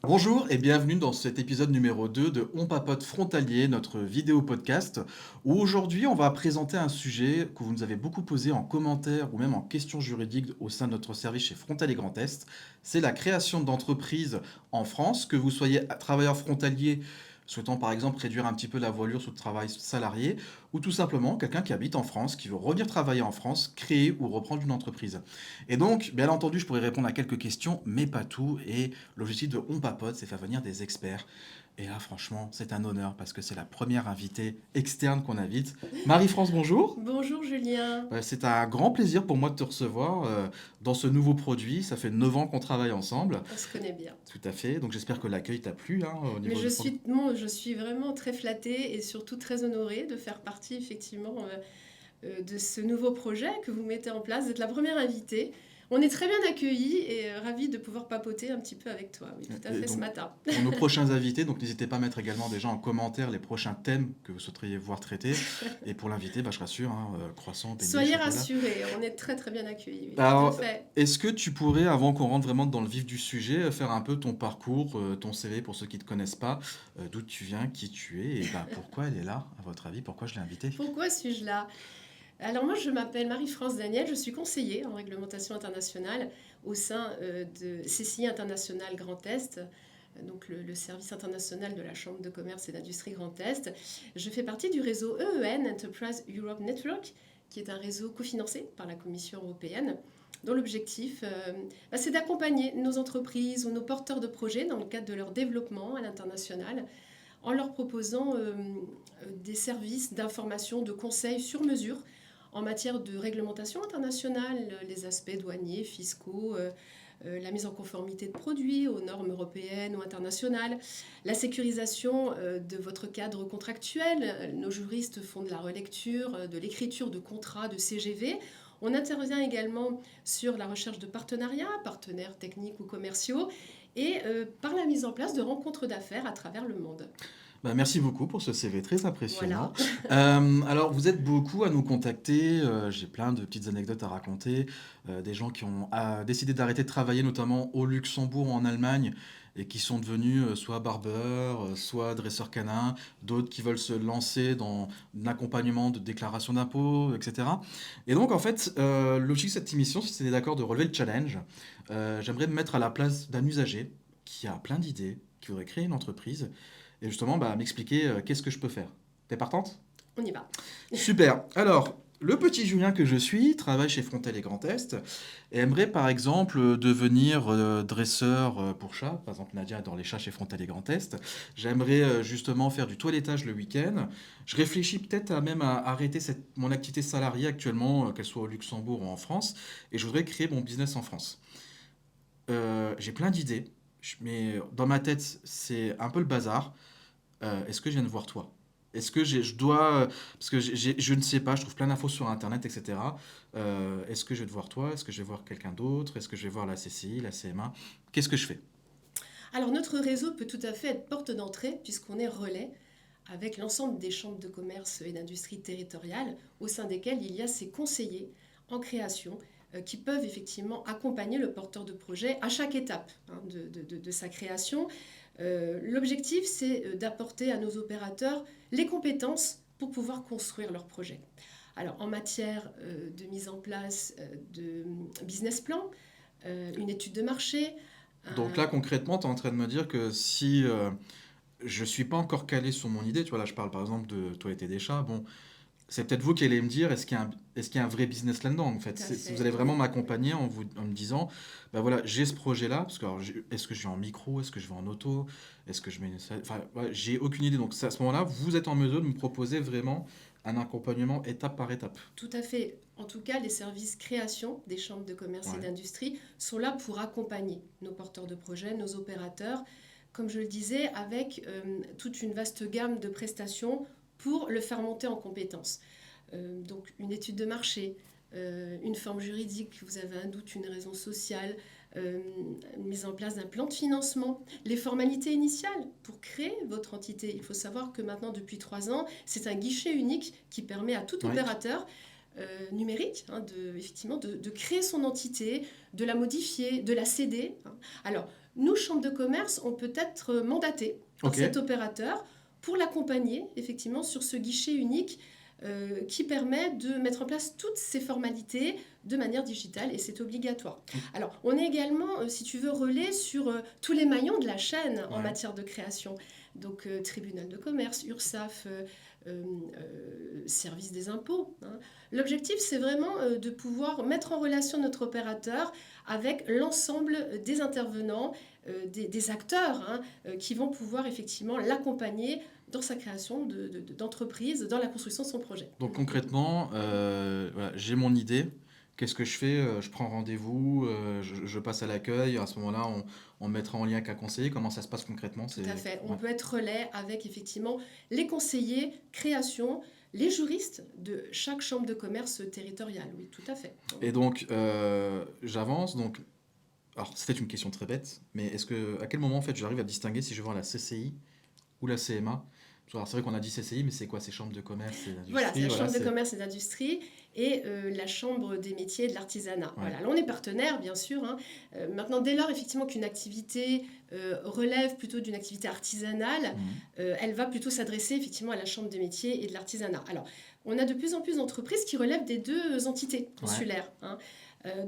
Bonjour et bienvenue dans cet épisode numéro 2 de On Papote Frontalier, notre vidéo podcast, où aujourd'hui on va présenter un sujet que vous nous avez beaucoup posé en commentaire ou même en questions juridiques au sein de notre service chez Frontalier Grand Est. C'est la création d'entreprises en France, que vous soyez travailleur frontalier souhaitant par exemple réduire un petit peu la voilure sous le travail salarié, ou tout simplement quelqu'un qui habite en France, qui veut revenir travailler en France, créer ou reprendre une entreprise. Et donc, bien entendu, je pourrais répondre à quelques questions, mais pas tout, et l'objectif de On Papote, c'est faire venir des experts. Et là, franchement, c'est un honneur parce que c'est la première invitée externe qu'on invite. Marie-France, bonjour. Bonjour Julien, C'est un grand plaisir pour moi de te recevoir dans ce nouveau produit. Ça fait 9 ans qu'on travaille ensemble. on se connaît bien. Tout à fait. Donc j'espère que l'accueil t'a plu au Mais niveau du programme. je suis vraiment très flattée et surtout très honorée de faire partie effectivement de ce nouveau projet que vous mettez en place, d'être la première invitée. On est très bien accueillis et ravis de pouvoir papoter un petit peu avec toi, oui, tout à Et fait ce donc, matin. pour nos prochains invités, donc n'hésitez pas à mettre également déjà en commentaire les prochains thèmes que vous souhaiteriez voir traités. Et pour l'invité, je rassure, croissant, beignet, Soyez chocolat. rassurés, on est très très bien accueillis, oui, tout à Alors, fait. est-ce que tu pourrais, avant qu'on rentre vraiment dans le vif du sujet, faire un peu ton parcours, ton CV pour ceux qui ne te connaissent pas, d'où tu viens, qui tu es, et pourquoi elle est là, à votre avis, pourquoi je l'ai invitée? Pourquoi suis-je là? Alors moi, je m'appelle Marie-France Daniel, je suis conseillère en réglementation internationale au sein de CCI International Grand Est, donc le service international de la Chambre de commerce et d'industrie Grand Est. Je fais partie du réseau EEN, Enterprise Europe Network, qui est un réseau cofinancé par la Commission européenne, dont l'objectif, c'est d'accompagner nos entreprises ou nos porteurs de projets dans le cadre de leur développement à l'international, en leur proposant des services d'information, de conseils sur mesure en matière de réglementation internationale, les aspects douaniers, fiscaux, la mise en conformité de produits aux normes européennes ou internationales, la sécurisation de votre cadre contractuel. Nos juristes font de la relecture, de l'écriture de contrats, de CGV. On intervient également sur la recherche de partenariats, partenaires techniques ou commerciaux, et par la mise en place de rencontres d'affaires à travers le monde. Merci beaucoup pour ce CV très impressionnant. Voilà. Alors, vous êtes beaucoup à nous contacter. J'ai plein de petites anecdotes à raconter. Des gens qui ont décidé d'arrêter de travailler, notamment au Luxembourg ou en Allemagne, et qui sont devenus soit barbeurs, soit dresseurs canins. D'autres qui veulent se lancer dans l'accompagnement de déclaration d'impôts, etc. Et donc, en fait, l'objectif de cette émission, si tu es d'accord de relever le challenge, j'aimerais me mettre à la place d'un usager qui a plein d'idées, qui voudrait créer une entreprise et justement m'expliquer qu'est-ce que je peux faire. T'es partante? On y va. Super. Alors, le petit Julien que je suis travaille chez Frontal et Grand Est et aimerait par exemple devenir dresseur pour chats. Par exemple, Nadia adore les chats chez Frontal et Grand Est. J'aimerais justement faire du toilettage le week-end. Je réfléchis peut-être même à arrêter mon activité salariée actuellement, qu'elle soit au Luxembourg ou en France, et je voudrais créer mon business en France. J'ai plein d'idées, mais dans ma tête, c'est un peu le bazar. Est-ce que je viens de voir toi? Est-ce que je dois... Parce que je ne sais pas, je trouve plein d'infos sur Internet, etc. Est-ce que je vais te voir toi? Est-ce que je vais voir quelqu'un d'autre? Est-ce que je vais voir la CCI, la CMA? Qu'est-ce que je fais? Alors notre réseau peut tout à fait être porte d'entrée puisqu'on est relais avec l'ensemble des chambres de commerce et d'industrie territoriales au sein desquelles il y a ces conseillers en création qui peuvent effectivement accompagner le porteur de projet à chaque étape de sa création. L'objectif, c'est d'apporter à nos opérateurs les compétences pour pouvoir construire leur projet. Alors en matière de mise en place de business plan, une étude de marché, Donc là, concrètement, tu es en train de me dire que si je suis pas encore calé sur mon idée, tu vois, là, je parle par exemple de toiletter des chats, bon, c'est peut-être vous qui allez me dire, est-ce qu'il y a un vrai business là-dedans, en fait? tout à Si vous fait, allez vraiment oui. m'accompagner en me disant, voilà, j'ai ce projet-là, parce que alors, est-ce que je vais en micro, est-ce que je vais en auto, est-ce que je mets une salle, enfin, ouais, j'ai aucune idée. Donc à ce moment-là, vous êtes en mesure de me proposer vraiment un accompagnement étape par étape. Tout à fait. En tout cas, les services création des chambres de commerce et Ouais. d'industrie sont là pour accompagner nos porteurs de projets, nos opérateurs, comme je le disais, avec toute une vaste gamme de prestations pour le faire monter en compétences. Donc une étude de marché, une forme juridique, vous avez un doute, une raison sociale, mise en place d'un plan de financement, les formalités initiales pour créer votre entité. Il faut savoir que maintenant, depuis 3 ans, c'est un guichet unique qui permet à tout Ouais. opérateur numérique effectivement de créer son entité, de la modifier, de la céder. Alors, nous, Chambre de commerce, on peut être mandaté par Ok. cet opérateur pour l'accompagner effectivement sur ce guichet unique qui permet de mettre en place toutes ces formalités de manière digitale et c'est obligatoire. Alors, on est également, si tu veux, relais sur tous les maillons de la chaîne en Ouais. matière de création. Donc, tribunal de commerce, URSSAF, service des impôts. Hein. L'objectif, c'est vraiment de pouvoir mettre en relation notre opérateur avec l'ensemble des intervenants, des acteurs hein, qui vont pouvoir effectivement l'accompagner dans sa création d'entreprise, dans la construction de son projet. Donc concrètement, voilà, j'ai mon idée. Qu'est-ce que je fais? Je prends rendez-vous, je passe à l'accueil. À ce moment-là, on me mettra en lien avec un conseiller. Comment ça se passe concrètement? Tout à fait. On Ouais. peut être relais avec effectivement les conseillers création, les juristes de chaque chambre de commerce territoriale. Oui, tout à fait. Et donc, j'avance. Donc, alors, c'était une question très bête, mais à quel moment en fait j'arrive à distinguer si je vais voir la CCI ou la CMA? Alors, c'est vrai qu'on a dit CCI, mais c'est quoi? C'est Chambre de commerce et Voilà, c'est d'industrie. la Voilà, Chambre de c'est. commerce et d'industrie et la Chambre des métiers et de l'artisanat. Ouais. Voilà. Là, on est partenaire, bien sûr. Hein. Maintenant, dès lors, effectivement, qu'une activité relève plutôt d'une activité artisanale, elle va plutôt s'adresser, effectivement, à la Chambre des métiers et de l'artisanat. Alors, on a de plus en plus d'entreprises qui relèvent des deux entités consulaires. Ouais. Hein.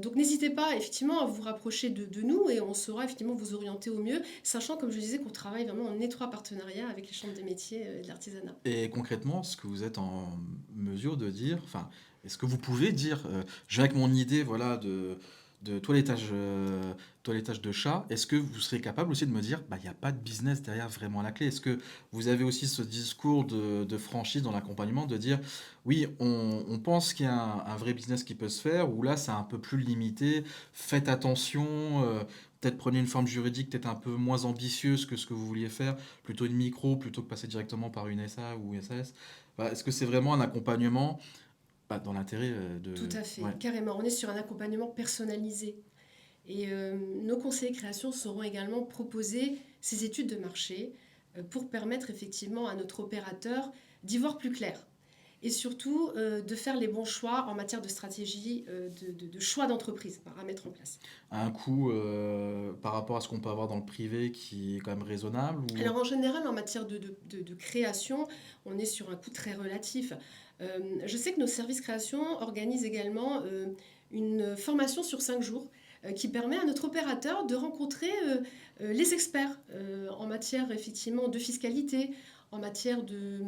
Donc n'hésitez pas effectivement à vous rapprocher de nous et on saura effectivement vous orienter au mieux, sachant comme je disais qu'on travaille vraiment en étroit partenariat avec les chambres des métiers et de l'artisanat. Et concrètement, ce que vous êtes en mesure de dire, enfin, est-ce que vous pouvez dire, je viens avec mon idée, voilà, de toilettage de chat, est-ce que vous serez capable aussi de me dire, bah, il n'y a pas de business derrière vraiment à la clé? Est-ce que vous avez aussi ce discours de franchise dans l'accompagnement, de dire, oui, on pense qu'il y a un vrai business qui peut se faire, ou là, c'est un peu plus limité, faites attention, peut-être prenez une forme juridique peut-être un peu moins ambitieuse que ce que vous vouliez faire, plutôt une micro, plutôt que passer directement par une SA ou une SAS. Bah, est-ce que c'est vraiment un accompagnement dans l'intérêt de... Tout à fait, Ouais. carrément. On est sur un accompagnement personnalisé. Et nos conseillers création sauront également proposer ces études de marché pour permettre effectivement à notre opérateur d'y voir plus clair. Et surtout de faire les bons choix en matière de stratégie, de choix d'entreprise à mettre en place. À un coût par rapport à ce qu'on peut avoir dans le privé qui est quand même raisonnable ou... Alors en général, en matière de création, on est sur un coût très relatif. Je sais que nos services création organisent également une formation sur 5 jours qui permet à notre opérateur de rencontrer les experts en matière effectivement de fiscalité, en matière de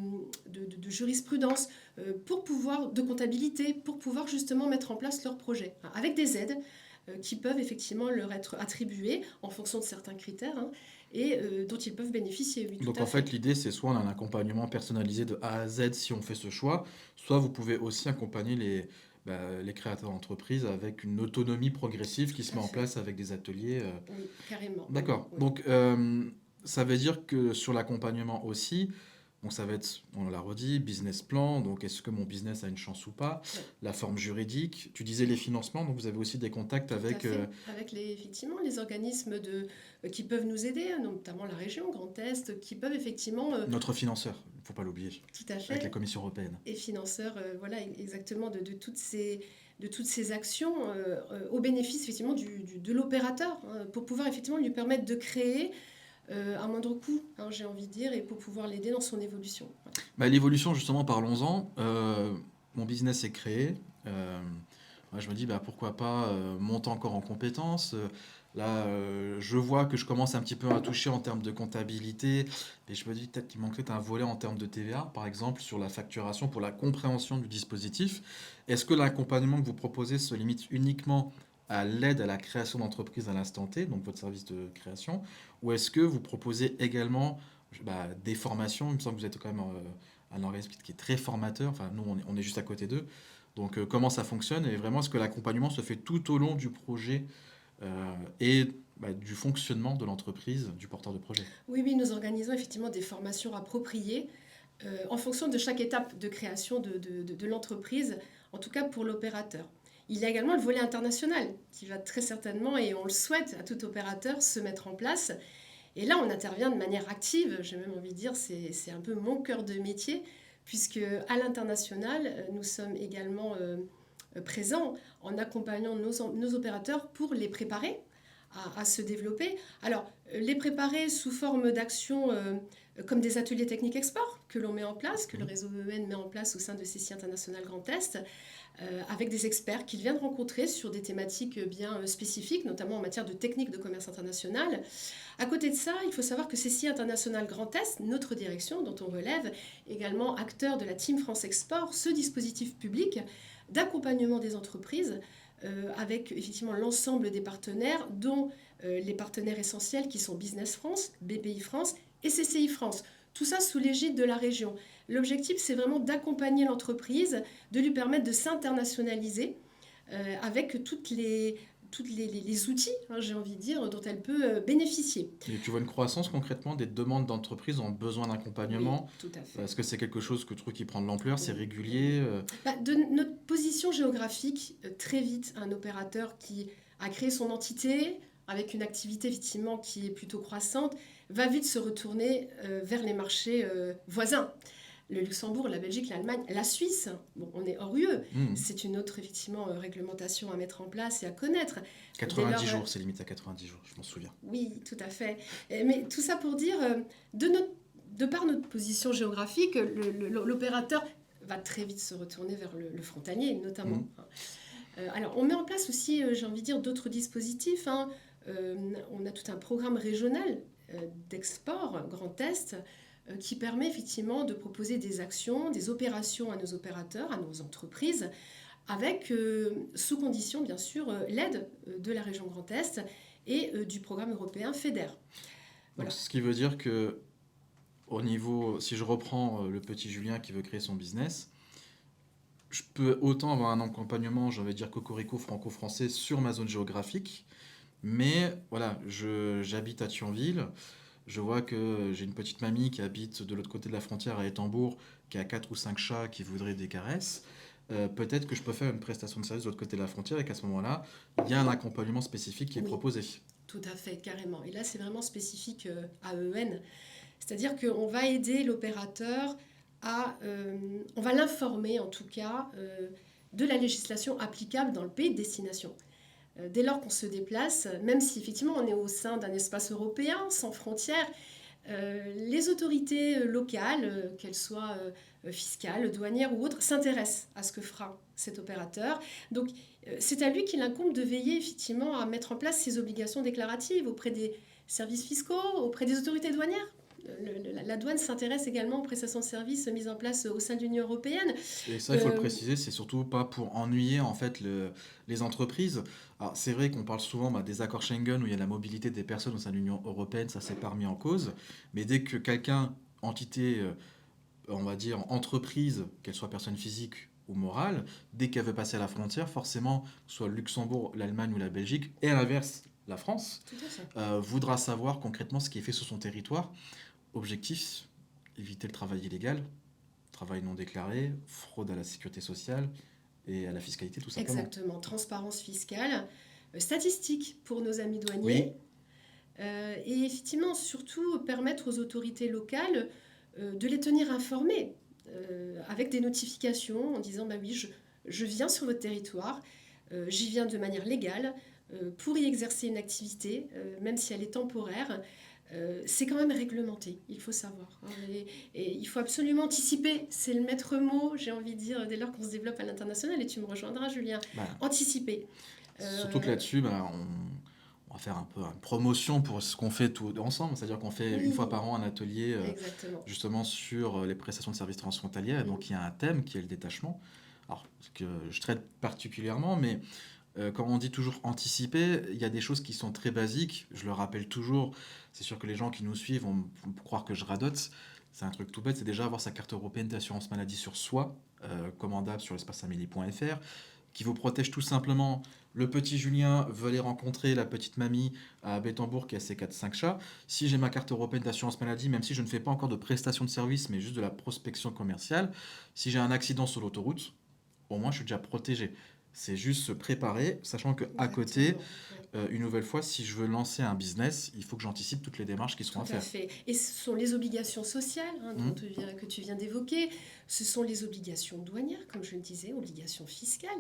jurisprudence, de comptabilité, pour pouvoir justement mettre en place leur projet, hein, avec des aides qui peuvent effectivement leur être attribuées en fonction de certains critères hein, et dont ils peuvent bénéficier. Oui, Donc en fait, l'idée, c'est soit on a un accompagnement personnalisé de A à Z si on fait ce choix, soit vous pouvez aussi accompagner les créateurs d'entreprise avec une autonomie progressive qui se met en place avec des ateliers. Oui, carrément. D'accord. Oui. Donc ça veut dire que sur l'accompagnement aussi, donc ça va être, on l'a redit, business plan, donc est-ce que mon business a une chance ou pas, la forme juridique, tu disais les financements, donc vous avez aussi des contacts avec... Avec effectivement les organismes qui peuvent nous aider, notamment la région Grand Est, qui peuvent effectivement... Notre financeur, il ne faut pas l'oublier, tout à fait, avec la Commission européenne. Et financeur, voilà, exactement, de toutes ces actions au bénéfice effectivement de l'opérateur, hein, pour pouvoir effectivement lui permettre de créer à moindre coût, hein, j'ai envie de dire, et pour pouvoir l'aider dans son évolution. Ouais. Bah, l'évolution, justement, parlons-en. Mon business est créé. Moi, je me dis, bah, pourquoi pas monter encore en compétences. Là, je vois que je commence un petit peu à toucher en termes de comptabilité. Et je me dis, peut-être qu'il manquerait un volet en termes de TVA, par exemple, sur la facturation, pour la compréhension du dispositif. Est-ce que l'accompagnement que vous proposez se limite uniquement à l'aide à la création d'entreprise à l'instant T, donc votre service de création, ou est-ce que vous proposez également des formations? Il me semble que vous êtes quand même un organisme qui est très formateur, enfin nous on est juste à côté d'eux, donc comment ça fonctionne et vraiment est-ce que l'accompagnement se fait tout au long du projet et du fonctionnement de l'entreprise, du porteur de projet? Oui, nous organisons effectivement des formations appropriées en fonction de chaque étape de création de l'entreprise, en tout cas pour l'opérateur. Il y a également le volet international qui va très certainement, et on le souhaite à tout opérateur, se mettre en place. Et là, on intervient de manière active, j'ai même envie de dire, c'est un peu mon cœur de métier, puisque à l'international, nous sommes également présents en accompagnant nos opérateurs pour les préparer à se développer. Alors, les préparer sous forme d'actions comme des ateliers techniques export que l'on met en place, que le réseau EN met en place au sein de CCI International Grand Est, avec des experts qu'ils viennent rencontrer sur des thématiques bien spécifiques, notamment en matière de technique de commerce international. À côté de ça, il faut savoir que CCI International Grand Est, notre direction dont on relève, également acteur de la Team France Export, ce dispositif public d'accompagnement des entreprises avec effectivement l'ensemble des partenaires, dont les partenaires essentiels qui sont Business France, BPI France et CCI France. Tout ça sous l'égide de la région. L'objectif, c'est vraiment d'accompagner l'entreprise, de lui permettre de s'internationaliser avec tous les outils, j'ai envie de dire, dont elle peut bénéficier. Et tu vois une croissance concrètement des demandes d'entreprises en besoin d'accompagnement? Oui, tout à fait. Est-ce que c'est quelque chose que tu trouves qui prend de l'ampleur? C'est régulier? De notre position géographique, très vite, un opérateur qui a créé son entité, avec une activité effectivement qui est plutôt croissante, va vite se retourner vers les marchés voisins. Le Luxembourg, la Belgique, l'Allemagne, la Suisse, bon, on est hors UE, c'est une autre effectivement réglementation à mettre en place et à connaître. 90 jours, c'est limite à 90 jours, je m'en souviens. Oui, tout à fait. Mais tout ça pour dire, de par notre position géographique, l'opérateur va très vite se retourner vers le frontalier, notamment. Alors, on met en place aussi, j'ai envie de dire, d'autres dispositifs. On a tout un programme régional d'export Grand Est qui permet effectivement de proposer des actions, des opérations à nos opérateurs, à nos entreprises, avec, sous condition, bien sûr, l'aide de la région Grand Est et du programme européen FEDER. Voilà. Donc, ce qui veut dire que, au niveau, si je reprends le petit Julien qui veut créer son business, je peux autant avoir un accompagnement, j'allais dire cocorico franco-français sur ma zone géographique, mais voilà, j'habite à Thionville, je vois que j'ai une petite mamie qui habite de l'autre côté de la frontière à Étambour, qui a 4 ou 5 chats qui voudraient des caresses. Peut-être que je peux faire une prestation de service de l'autre côté de la frontière et qu'à ce moment-là, il y a un accompagnement spécifique qui est proposé. Tout à fait, carrément. Et là, c'est vraiment spécifique à EN. C'est-à-dire qu'on va aider l'opérateur on va l'informer en tout cas de la législation applicable dans le pays de destination. Dès lors qu'on se déplace, même si effectivement on est au sein d'un espace européen sans frontières, les autorités locales, qu'elles soient fiscales, douanières ou autres, s'intéressent à ce que fera cet opérateur. Donc c'est à lui qu'il incombe de veiller effectivement à mettre en place ses obligations déclaratives auprès des services fiscaux, auprès des autorités douanières. La douane s'intéresse également aux prestations de services mises en place au sein de l'Union européenne. Et ça, il faut le préciser, c'est surtout pas pour ennuyer en fait les entreprises. Alors, c'est vrai qu'on parle souvent des accords Schengen où il y a la mobilité des personnes au sein de l'Union européenne, ça c'est pas remis en cause. Mais dès que quelqu'un, entité, on va dire entreprise, qu'elle soit personne physique ou morale, dès qu'elle veut passer à la frontière, forcément, soit le Luxembourg, l'Allemagne ou la Belgique, et à l'inverse, la France, voudra savoir concrètement ce qui est fait sur son territoire. Objectif, éviter le travail illégal, travail non déclaré, fraude à la sécurité sociale et à la fiscalité tout simplement. Exactement, transparence fiscale, statistique pour nos amis douaniers. Oui. Et effectivement, surtout permettre aux autorités locales de les tenir informés avec des notifications en disant oui, je viens sur votre territoire, j'y viens de manière légale pour y exercer une activité, même si elle est temporaire. C'est quand même réglementé, il faut savoir. Et il faut absolument anticiper, c'est le maître mot, j'ai envie de dire, dès lors qu'on se développe à l'international, et tu me rejoindras, Julien. Anticiper. Surtout que là-dessus, on va faire un peu une promotion pour ce qu'on fait tout ensemble, c'est-à-dire qu'on fait une fois par an un atelier justement sur les prestations de services transfrontalières, et donc il y a un thème qui est le détachement, alors que je traite particulièrement, mais quand on dit toujours anticiper, il y a des choses qui sont très basiques, je le rappelle toujours, c'est sûr que les gens qui nous suivent vont croire que je radote, c'est un truc tout bête, c'est déjà avoir sa carte européenne d'assurance maladie sur soi, commandable sur l'espaceamélie.fr, qui vous protège tout simplement. Le petit Julien veut aller rencontrer la petite mamie à Bétambourg qui a ses 4-5 chats. Si j'ai ma carte européenne d'assurance maladie, même si je ne fais pas encore de prestation de service, mais juste de la prospection commerciale, si j'ai un accident sur l'autoroute, au moins je suis déjà protégé. C'est juste se préparer, sachant qu'à côté, une nouvelle fois, si je veux lancer un business, il faut que j'anticipe toutes les démarches qui seront à faire. Tout à fait. Et ce sont les obligations sociales que tu viens d'évoquer, ce sont les obligations douanières, comme je le disais, obligations fiscales.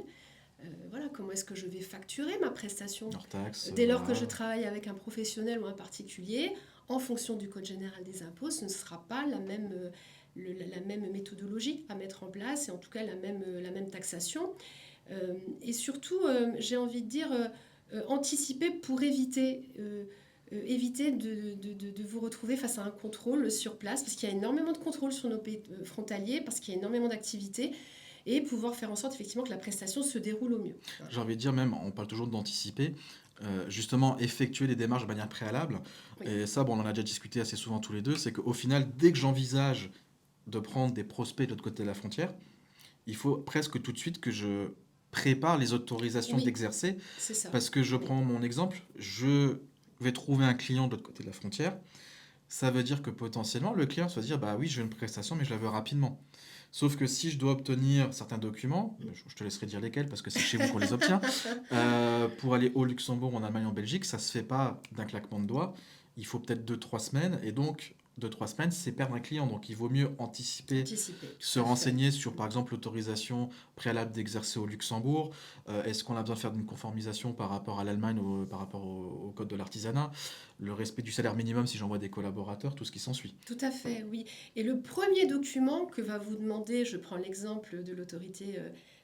Voilà, comment est-ce que je vais facturer ma prestation. Hors taxe, Dès lors que je voilà. travaille avec un professionnel ou un particulier, en fonction du Code général des impôts, ce ne sera pas la même méthodologie à mettre en place et en tout cas la même taxation. Et surtout, j'ai envie de dire, anticiper pour éviter de vous retrouver face à un contrôle sur place, parce qu'il y a énormément de contrôles sur nos pays frontaliers, parce qu'il y a énormément d'activités, et pouvoir faire en sorte effectivement que la prestation se déroule au mieux. Voilà. J'ai envie de dire même, on parle toujours d'anticiper, justement effectuer les démarches de manière préalable. Oui. Et ça, bon, on en a déjà discuté assez souvent tous les deux, c'est qu'au final, dès que j'envisage de prendre des prospects de l'autre côté de la frontière, il faut presque tout de suite que je prépare les autorisations Oui, d'exercer. c'est ça. Parce que je Oui. prends mon exemple, je vais trouver un client de l'autre côté de la frontière. Ça veut dire que potentiellement, le client va se dire, bah oui, je veux une prestation, mais je la veux rapidement. Sauf que si je dois obtenir certains documents, je te laisserai dire lesquels parce que c'est chez vous qu'on les obtient, pour aller au Luxembourg, en Allemagne, en Belgique, ça se fait pas d'un claquement de doigts. Il faut peut-être 2 3 semaines. Et donc, 2 3 semaines, c'est perdre un client. Donc, il vaut mieux anticiper, Anticiper, se tout à fait. renseigner sur, par exemple, l'autorisation préalable d'exercer au Luxembourg. Est-ce qu'on a besoin de faire une conformisation par rapport à l'Allemagne, par rapport au code de l'artisanat, le respect du salaire minimum si j'envoie des collaborateurs, tout ce qui s'ensuit. Tout à fait, oui. Et le premier document que va vous demander, je prends l'exemple de l'autorité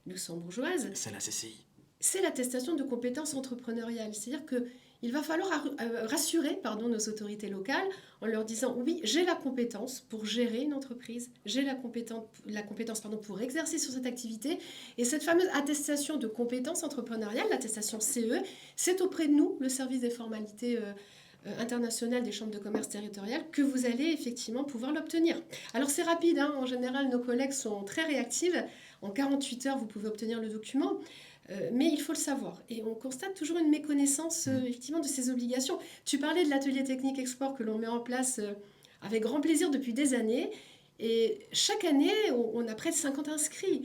luxembourgeoise, C'est la CCI. c'est l'attestation de compétences entrepreneuriales. C'est-à-dire qu'il va falloir rassurer nos autorités locales en leur disant oui, j'ai la compétence pour gérer une entreprise, j'ai la compétence pour exercer sur cette activité. Et cette fameuse attestation de compétences entrepreneuriales, l'attestation CE, c'est auprès de nous, le service des formalités internationales des chambres de commerce territoriales, que vous allez effectivement pouvoir l'obtenir. Alors c'est rapide, hein, en général nos collègues sont très réactifs. En 48 heures, vous pouvez obtenir le document. Mais il faut le savoir. Et on constate toujours une méconnaissance effectivement de ces obligations. Tu parlais de l'atelier technique export que l'on met en place avec grand plaisir depuis des années. Et chaque année, on a près de 50 inscrits.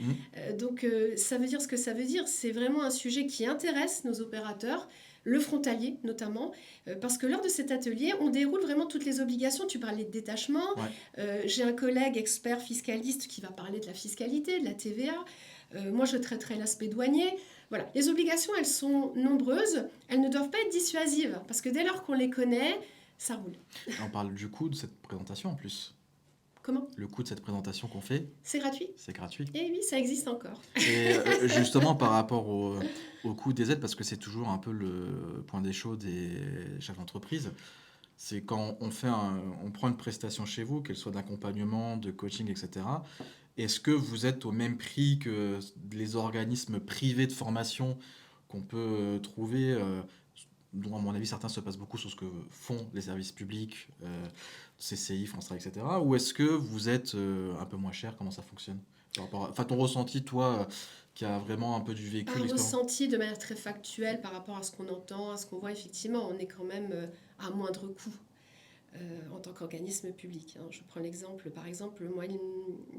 Donc ça veut dire ce que ça veut dire. C'est vraiment un sujet qui intéresse nos opérateurs, le frontalier notamment, parce que lors de cet atelier, on déroule vraiment toutes les obligations. Tu parlais de détachement. Ouais. J'ai un collègue expert fiscaliste qui va parler de la fiscalité, de la TVA. Moi, je traiterai l'aspect douanier. Voilà, les obligations, elles sont nombreuses, elles ne doivent pas être dissuasives, parce que dès lors qu'on les connaît, ça roule. On parle du coût de cette présentation en plus. Comment ? Le coût de cette présentation qu'on fait, C'est gratuit ? c'est gratuit. Et oui, ça existe encore. Et justement par rapport au coût des aides, parce que c'est toujours un peu le point des chauds des chefs d'entreprise, c'est quand on prend une prestation chez vous, qu'elle soit d'accompagnement, de coaching, etc. Est-ce que vous êtes au même prix que les organismes privés de formation qu'on peut trouver, dont à mon avis certains se passent beaucoup sur ce que font les services publics, CCI, France Travail, etc. Ou est-ce que vous êtes un peu moins cher? Comment ça fonctionne? Enfin, ton ressenti, toi, qui a vraiment un peu du vécu, Un l'expérience. ressenti de manière très factuelle par rapport à ce qu'on entend, à ce qu'on voit, effectivement, on est quand même à moindre coût en tant qu'organisme public. Hein. Je prends l'exemple, par exemple, moi,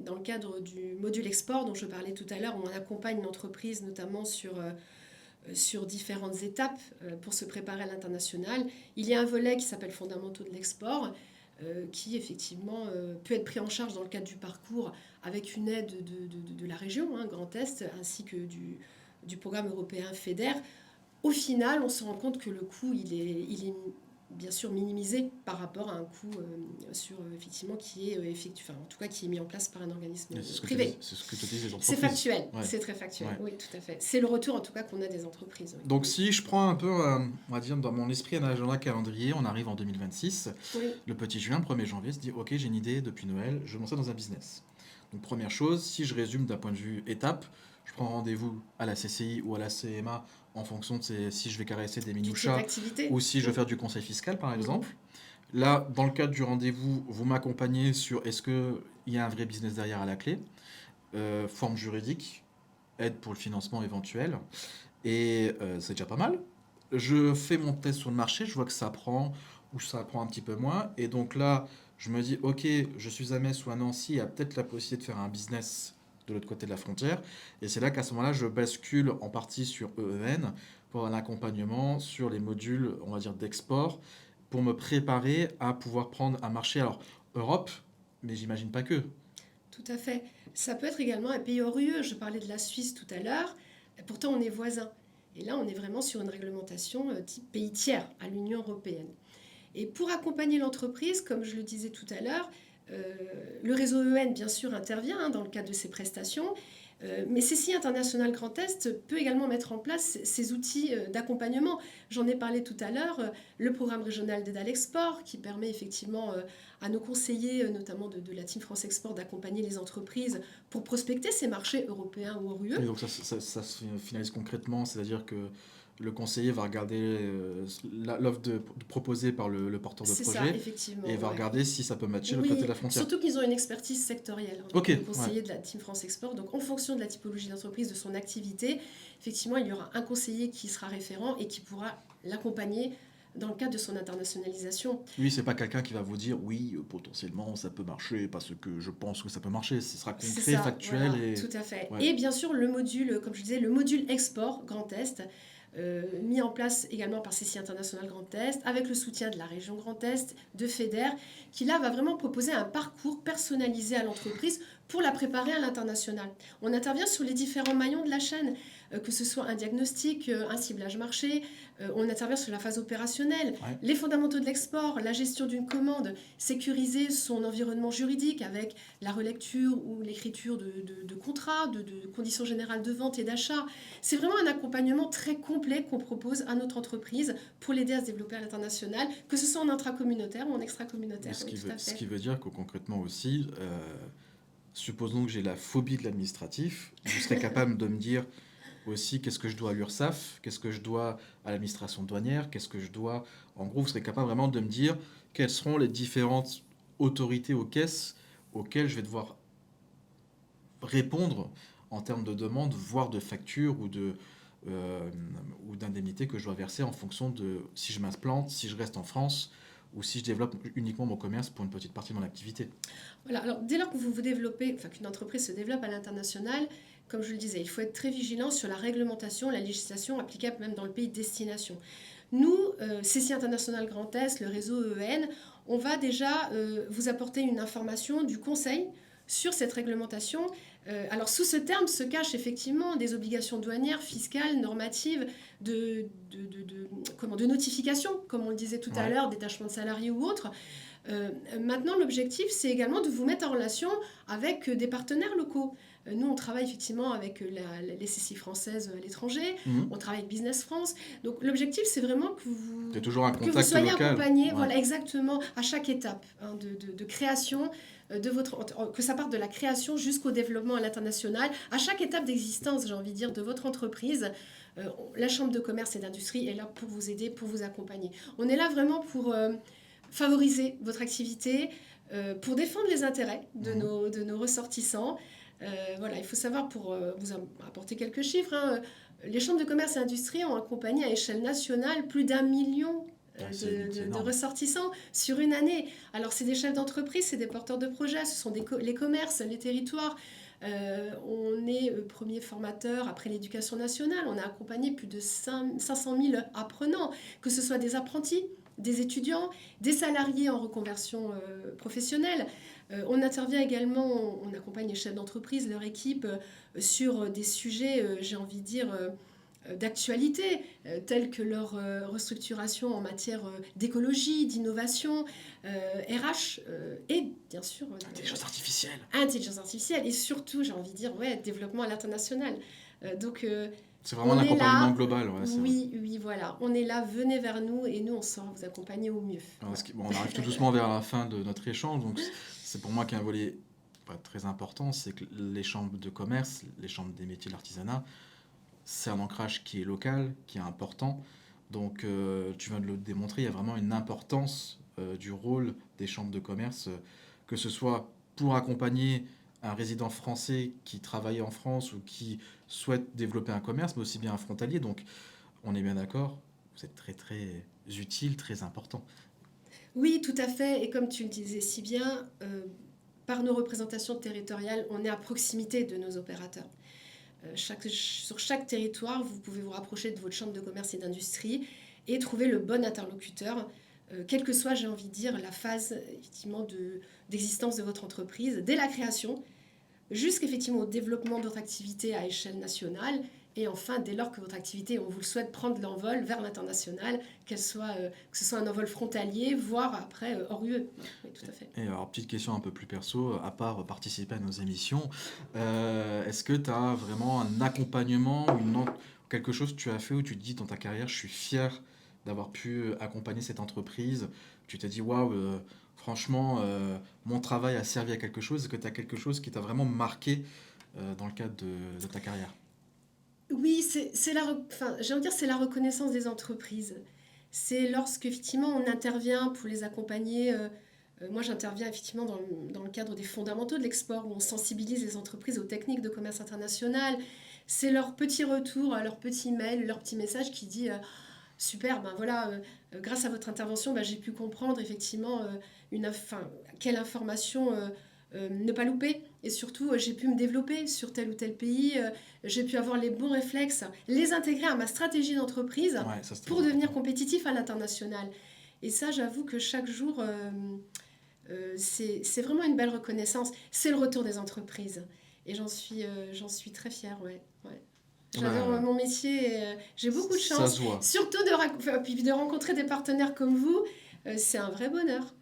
dans le cadre du module export dont je parlais tout à l'heure, où on accompagne l'entreprise notamment sur différentes étapes pour se préparer à l'international. Il y a un volet qui s'appelle Fondamentaux de l'export, qui effectivement peut être pris en charge dans le cadre du parcours avec une aide de la région, hein, Grand Est, ainsi que du programme européen FEDER. Au final, on se rend compte que le coût, il est bien sûr minimisé par rapport à un coût effectivement qui est en tout cas qui est mis en place par un organisme privé. C'est ce que te disent les entreprises. C'est factuel, Ouais. c'est très factuel, Ouais. oui, tout à fait. C'est le retour en tout cas qu'on a des entreprises. Oui. Donc si je prends un peu, on va dire, dans mon esprit un agenda calendrier, on arrive en 2026, Oui. le petit Julien, le 1er janvier, se dit, ok, j'ai une idée depuis Noël, je vais me lancer dans un business. Donc première chose, si je résume d'un point de vue étape, je prends rendez-vous à la CCI ou à la CMA en fonction de si je vais caresser des Du type minouchas d'activité. ou si je veux faire du conseil fiscal, par exemple. Là, dans le cadre du rendez-vous, vous m'accompagnez sur est-ce qu'il y a un vrai business derrière à la clé, forme juridique, aide pour le financement éventuel, et c'est déjà pas mal. Je fais mon test sur le marché, je vois que ça prend ou ça prend un petit peu moins, et donc là, je me dis, ok, je suis à Metz ou à Nancy, il y a peut-être la possibilité de faire un business de l'autre côté de la frontière, et c'est là qu'à ce moment-là, je bascule en partie sur EEN pour un accompagnement sur les modules, on va dire, d'export, pour me préparer à pouvoir prendre un marché, alors Europe, mais j'imagine pas que. Tout à fait. Ça peut être également un pays hors UE. Je parlais de la Suisse tout à l'heure. Pourtant, on est voisins. Et là, on est vraiment sur une réglementation type pays tiers à l'Union européenne. Et pour accompagner l'entreprise, comme je le disais tout à l'heure, le réseau EN, bien sûr, intervient dans le cadre de ces prestations, mais CCI International Grand Est peut également mettre en place ces outils d'accompagnement. J'en ai parlé tout à l'heure, le programme régional d'aide à l'export qui permet effectivement à nos conseillers, notamment de la Team France Export, d'accompagner les entreprises pour prospecter ces marchés européens ou hors UE. Et donc ça se finalise concrètement, c'est-à-dire que le conseiller va regarder l'offre proposée par le porteur de C'est projet ça, effectivement. et va ouais. regarder si ça peut matcher de Oui, l'autre côté de la frontière. surtout qu'ils ont une expertise sectorielle, Ok, les conseillers ouais. de la Team France Export. Donc, en fonction de la typologie d'entreprise, de son activité, effectivement, il y aura un conseiller qui sera référent et qui pourra l'accompagner dans le cadre de son internationalisation. Oui, c'est pas quelqu'un qui va vous dire oui, potentiellement ça peut marcher parce que je pense que ça peut marcher. Ce sera C'est concret, ça, factuel voilà, et tout à fait. ouais. Et bien sûr, le module, comme je disais, le module export Grand Est, mis en place également par CCI International Grand Est, avec le soutien de la région Grand Est, de FEDER, qui là va vraiment proposer un parcours personnalisé à l'entreprise pour la préparer à l'international. On intervient sur les différents maillons de la chaîne, que ce soit un diagnostic, un ciblage marché, on intervient sur la phase opérationnelle, Ouais. les fondamentaux de l'export, la gestion d'une commande, sécuriser son environnement juridique avec la relecture ou l'écriture de contrats, de conditions générales de vente et d'achat. C'est vraiment un accompagnement très complet qu'on propose à notre entreprise pour l'aider à se développer à l'international, que ce soit en intracommunautaire ou en extracommunautaire. Ce Oui, qui tout veut, à ce fait. qui veut dire que concrètement aussi, supposons que j'ai la phobie de l'administratif, je serais capable de me dire aussi qu'est-ce que je dois à l'URSSAF, qu'est-ce que je dois à l'administration douanière, qu'est-ce que je dois... En gros, vous serez capable vraiment de me dire quelles seront les différentes autorités aux caisses auxquelles je vais devoir répondre en termes de demande, voire de facture euh, ou d'indemnité que je dois verser en fonction de si je m'implante, si je reste en France ou si je développe uniquement mon commerce pour une petite partie de mon activité. Voilà, alors dès lors que vous vous développez, enfin qu'une entreprise se développe à l'international, comme je le disais, il faut être très vigilant sur la réglementation, la législation applicable même dans le pays de destination. Nous, CCI International Grand Est, le réseau EEN, on va déjà vous apporter une information du conseil sur cette réglementation. Alors sous ce terme se cachent effectivement des obligations douanières, fiscales, normatives, de notification, comme on le disait tout à Ouais. l'heure, détachement de salariés ou autres. Maintenant, l'objectif, c'est également de vous mettre en relation avec des partenaires locaux. Nous, on travaille effectivement avec les CCI françaises à l'étranger, Mhm. on travaille avec Business France. Donc, l'objectif, c'est vraiment C'est toujours un que vous contact soyez local. accompagné, Ouais. voilà, exactement, à chaque étape de création de que ça parte de la création jusqu'au développement à l'international, à chaque étape d'existence, j'ai envie de dire, de votre entreprise. La Chambre de commerce et d'industrie est là pour vous aider, pour vous accompagner. On est là vraiment pour favoriser votre activité, pour défendre les intérêts de nos ressortissants. Voilà, il faut savoir, pour vous apporter quelques chiffres, hein, les chambres de commerce et d'industrie ont accompagné à échelle nationale plus d'1 million de ressortissants sur une année. Alors, c'est des chefs d'entreprise, c'est des porteurs de projets, ce sont les commerces, les territoires. On est premier formateur après l'éducation nationale. On a accompagné plus de 500 000 apprenants, que ce soit des apprentis, des étudiants, des salariés en reconversion professionnelle. On intervient également, on accompagne les chefs d'entreprise, leur équipe, sur des sujets, j'ai envie de dire, d'actualité, tels que leur restructuration en matière d'écologie, d'innovation, RH et bien sûr Intelligence artificielle. Intelligence artificielle et surtout, j'ai envie de dire, ouais, développement à l'international. Donc, c'est vraiment un accompagnement global. Ouais, oui, voilà. On est là, venez vers nous et nous, on saura vous accompagner au mieux. Alors, on arrive tout doucement vers la fin de notre échange. Donc, c'est pour moi qu'un volet très important, c'est que les chambres de commerce, les chambres des métiers de l'artisanat, c'est un ancrage qui est local, qui est important. Donc, tu viens de le démontrer, il y a vraiment une importance du rôle des chambres de commerce, que ce soit pour accompagner un résident français qui travaille en France ou qui souhaite développer un commerce, mais aussi bien un frontalier. Donc, on est bien d'accord, vous êtes très, très utile, très important. Oui, tout à fait. Et comme tu le disais si bien, par nos représentations territoriales, on est à proximité de nos opérateurs. Sur chaque territoire, vous pouvez vous rapprocher de votre chambre de commerce et d'industrie et trouver le bon interlocuteur, quelle que soit, j'ai envie de dire, la phase effectivement d'existence de votre entreprise, dès la création, jusqu'effectivement au développement de votre activité à échelle nationale Et enfin, dès lors que votre activité, on vous le souhaite, prendre l'envol vers l'international, que ce soit un envol frontalier, voire après hors UE. Oui, tout à fait. Et alors, petite question un peu plus perso, à part participer à nos émissions, est-ce que tu as vraiment un accompagnement ou quelque chose que tu as fait où tu te dis dans ta carrière, je suis fier d'avoir pu accompagner cette entreprise, tu t'es dit, waouh, franchement, mon travail a servi à quelque chose, est-ce que tu as quelque chose qui t'a vraiment marqué dans le cadre de ta carrière? Oui, j'ai envie de dire, c'est la reconnaissance des entreprises. C'est lorsque effectivement on intervient pour les accompagner. Moi, j'interviens effectivement dans le cadre des fondamentaux de l'export, où on sensibilise les entreprises aux techniques de commerce international. C'est leur petit retour, leur petit mail, leur petit message qui dit super, ben voilà, grâce à votre intervention, ben, j'ai pu comprendre effectivement quelle information ne pas louper. Et surtout, j'ai pu me développer sur tel ou tel pays. J'ai pu avoir les bons réflexes, les intégrer à ma stratégie d'entreprise Ouais, ça c'est très pour devenir important. compétitif à l'international. Et ça, j'avoue que chaque jour, c'est vraiment une belle reconnaissance. C'est le retour des entreprises. Et j'en suis très fière, ouais. Ouais. J'adore Ouais, mon métier et j'ai beaucoup de ça chance. se voit. Surtout puis de rencontrer des partenaires comme vous, c'est un vrai bonheur.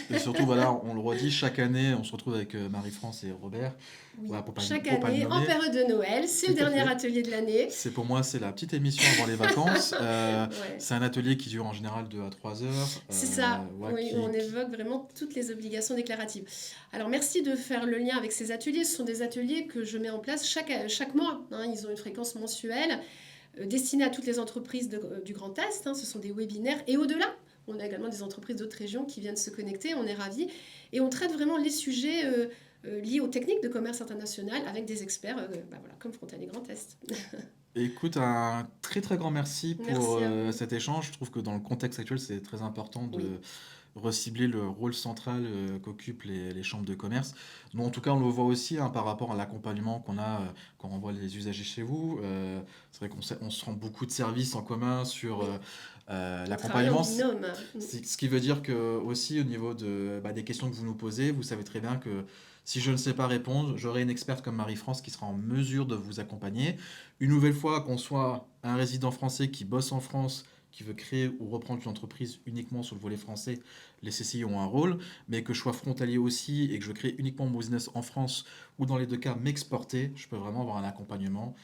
Et surtout, voilà, on le redit, chaque année, on se retrouve avec Marie-France et Robert, Oui, voilà, chaque pour pas le année, en nommer. période de Noël, c'est Tout le à dernier fait. atelier de l'année. C'est pour moi, c'est la petite émission avant les vacances. Ouais. C'est un atelier qui dure en général 2 à 3 heures. C'est ça, Voilà, oui, on évoque vraiment toutes les obligations déclaratives. Alors merci de faire le lien avec ces ateliers. Ce sont des ateliers que je mets en place chaque mois, hein. Ils ont une fréquence mensuelle destinés à toutes les entreprises du Grand Est, hein. Ce sont des webinaires et au-delà. On a également des entreprises d'autres régions qui viennent se connecter, on est ravis. Et on traite vraiment les sujets liés aux techniques de commerce international avec des experts voilà, comme Frontalier Grand Est. Écoute, un très très grand merci pour Merci à vous. cet échange. Je trouve que dans le contexte actuel, c'est très important de Oui, recibler le rôle central qu'occupent les chambres de commerce. Nous, en tout cas, on le voit aussi hein, par rapport à l'accompagnement qu'on a quand on voit les usagers chez vous. C'est vrai on se rend beaucoup de services en commun sur oui, on travaille en l'accompagnement. binôme. Ce qui veut dire que aussi au niveau des questions que vous nous posez, vous savez très bien que si je ne sais pas répondre, j'aurai une experte comme Marie-France qui sera en mesure de vous accompagner. Une nouvelle fois, qu'on soit un résident français qui bosse en France, qui veut créer ou reprendre une entreprise uniquement sur le volet français, les CCI ont un rôle, mais que je sois frontalier aussi et que je veux créer uniquement mon business en France ou dans les deux cas m'exporter, je peux vraiment avoir un accompagnement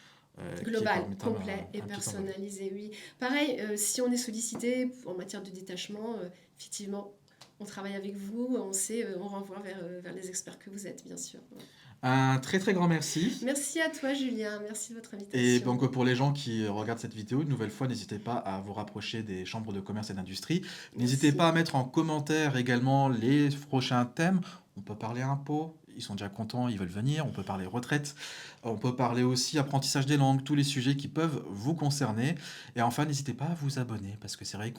qui Global, permettra complet et un petit envol. personnalisé, oui. Pareil, si on est sollicité en matière de détachement, effectivement, on travaille avec vous, on sait, on renvoie vers les experts que vous êtes, bien sûr. Ouais. Un très très grand merci. Merci à toi, Julien. Merci de votre Et invitation. donc pour les gens qui regardent cette vidéo, une nouvelle fois, n'hésitez pas à vous rapprocher des chambres de commerce et d'industrie. N'hésitez pas Merci. à mettre en commentaire également les prochains thèmes. On peut parler impôts, ils sont déjà contents, ils veulent venir. On peut parler retraite. On peut parler aussi apprentissage des langues, tous les sujets qui peuvent vous concerner. Et enfin, n'hésitez pas à vous abonner parce que c'est vrai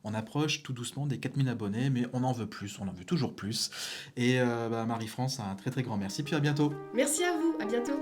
on approche tout doucement des 4000 abonnés, mais on en veut plus, on en veut toujours plus. Et Marie-France, un très très grand merci. Puis à bientôt. Merci à vous. À bientôt.